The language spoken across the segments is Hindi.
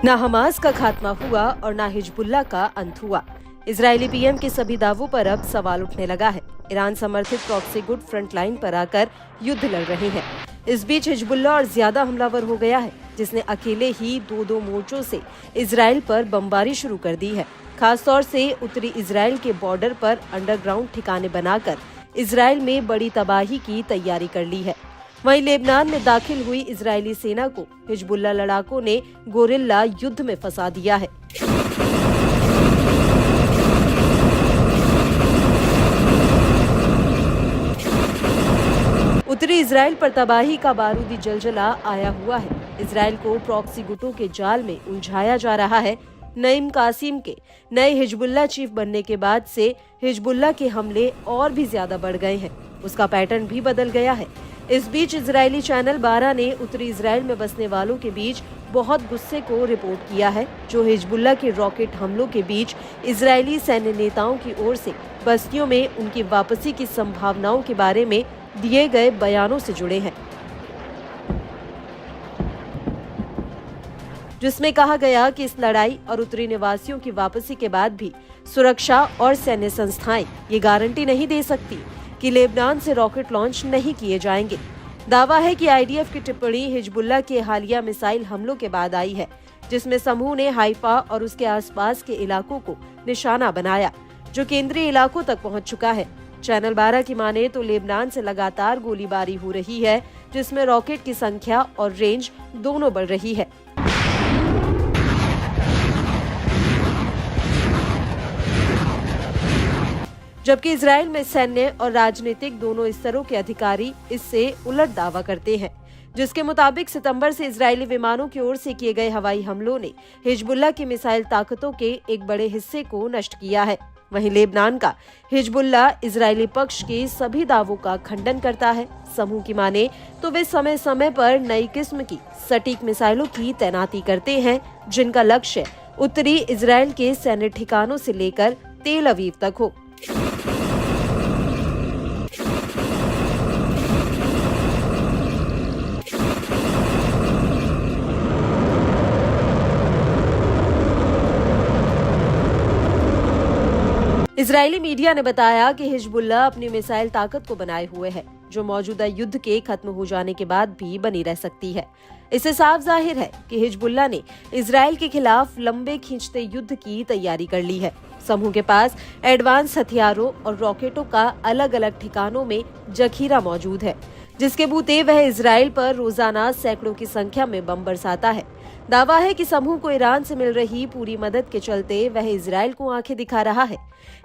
ना हमास का खात्मा हुआ और ना हिजबुल्लाह का अंत हुआ। इजरायली पीएम के सभी दावों पर अब सवाल उठने लगा है। ईरान समर्थित प्रॉक्सी गुट फ्रंट लाइन पर आकर युद्ध लड़ रहे हैं। इस बीच हिजबुल्लाह और ज्यादा हमलावर हो गया है, जिसने अकेले ही दो मोर्चों से इजराइल पर बमबारी शुरू कर दी है। खासतौर से उत्तरी इजराइल के बॉर्डर पर अंडरग्राउंड ठिकाने बनाकर इजराइल में बड़ी तबाही की तैयारी कर ली है। वहीं लेबनान में दाखिल हुई इजरायली सेना को हिजबुल्लाह लड़ाकों ने गोरिल्ला युद्ध में फंसा दिया है। उत्तरी इजराइल पर तबाही का बारूदी जलजला आया हुआ है। इजराइल को प्रॉक्सी गुटों के जाल में उलझाया जा रहा है। नईम कासिम के नए हिजबुल्लाह चीफ बनने के बाद से हिजबुल्लाह के हमले और भी ज्यादा बढ़ गए हैं। उसका पैटर्न भी बदल गया है। इस बीच इजरायली चैनल 12 ने उत्तरी इजराइल में बसने वालों के बीच बहुत गुस्से को रिपोर्ट किया है, जो हिजबुल्लाह के रॉकेट हमलों के बीच इजरायली सैन्य नेताओं की ओर से बस्तियों में उनकी वापसी की संभावनाओं के बारे में दिए गए बयानों से जुड़े हैं, जिसमें कहा गया कि इस लड़ाई और उत्तरी निवासियों की वापसी के बाद भी सुरक्षा और सैन्य संस्थाएं ये गारंटी नहीं दे सकती कि लेबनान से रॉकेट लॉन्च नहीं किए जाएंगे। दावा है कि आईडीएफ की टिप्पणी हिजबुल्लाह के हालिया मिसाइल हमलों के बाद आई है, जिसमें समूह ने हाइफा और उसके आसपास के इलाकों को निशाना बनाया, जो केंद्रीय इलाकों तक पहुंच चुका है। चैनल 12 की माने तो लेबनान से लगातार गोलीबारी हो रही है, जिसमें रॉकेट की संख्या और रेंज दोनों बढ़ रही है। जबकि इजराइल में सैन्य और राजनीतिक दोनों स्तरों के अधिकारी इससे उलट दावा करते हैं, जिसके मुताबिक सितंबर से इजरायली विमानों की ओर से किए गए हवाई हमलों ने हिजबुल्लाह की मिसाइल ताकतों के एक बड़े हिस्से को नष्ट किया है। वहीं लेबनान का हिजबुल्लाह इजरायली पक्ष के सभी दावों का खंडन करता है। समूह की माने तो वे समय समय पर नई किस्म की सटीक मिसाइलों की तैनाती करते हैं, जिनका लक्ष्य उत्तरी इजराइल के सैन्य ठिकानों से लेकर तेल अवीव तक हो। इजरायली मीडिया ने बताया कि हिजबुल्लाह अपनी मिसाइल ताकत को बनाए हुए है, जो मौजूदा युद्ध के खत्म हो जाने के बाद भी बनी रह सकती है। इससे साफ जाहिर है कि हिजबुल्लाह ने इजराइल के खिलाफ लंबे खींचते युद्ध की तैयारी कर ली है। समूह के पास एडवांस हथियारों और रॉकेटों का अलग अलग ठिकानों में जखीरा मौजूद है, जिसके बूते वह इजराइल पर रोजाना सैकड़ों की संख्या में बम बरसाता है। दावा है कि समूह को ईरान से मिल रही पूरी मदद के चलते वह इजराइल को आंखें दिखा रहा है।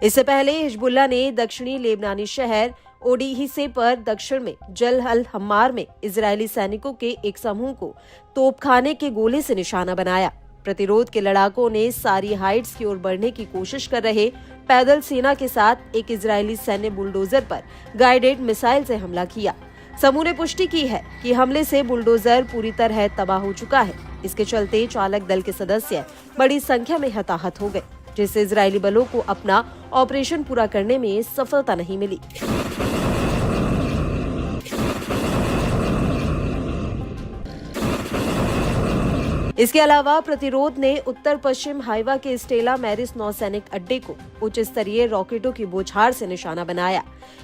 इससे पहले हिजबुल्लाह ने दक्षिणी लेबनानी शहर ओडी हिस्से पर दक्षिण में जल अल हम्मार में इजरायली सैनिकों के एक समूह को तोपखाने के गोले से निशाना बनाया। प्रतिरोध के लड़ाकों ने सारी हाइट्स की ओर बढ़ने की कोशिश कर रहे पैदल सेना के साथ एक इजरायली सैन्य बुलडोजर पर गाइडेड मिसाइल से हमला किया। समूह ने पुष्टि की है कि हमले से बुलडोजर पूरी तरह तबाह हो चुका है। इसके चलते चालक दल के सदस्य बड़ी संख्या में हताहत हो गए, जिससे इजरायली बलों को अपना ऑपरेशन पूरा करने में सफलता नहीं मिली। इसके अलावा प्रतिरोध ने उत्तर पश्चिम हाइवा के स्टेला मैरिस नौसैनिक अड्डे को उच्च स्तरीय रॉकेटों की बौछार से निशाना बनाया।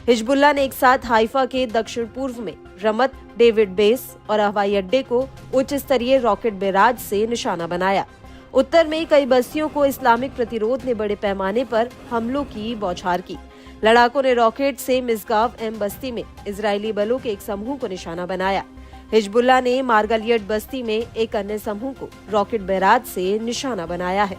हिजबुल्लाह ने एक साथ हाइफा के दक्षिण पूर्व में रमत डेविड बेस और हवाई अड्डे को उच्च स्तरीय रॉकेट बैराज से निशाना बनाया। उत्तर में कई बस्तियों को इस्लामिक प्रतिरोध ने बड़े पैमाने पर हमलों की बौछार की। लड़ाकों ने रॉकेट से मिसगाव एम बस्ती में इजरायली बलों के एक समूह को निशाना बनाया। हिजबुल्लाह ने मार्गालियट बस्ती में एक अन्य समूह को रॉकेट बैराज से निशाना बनाया है।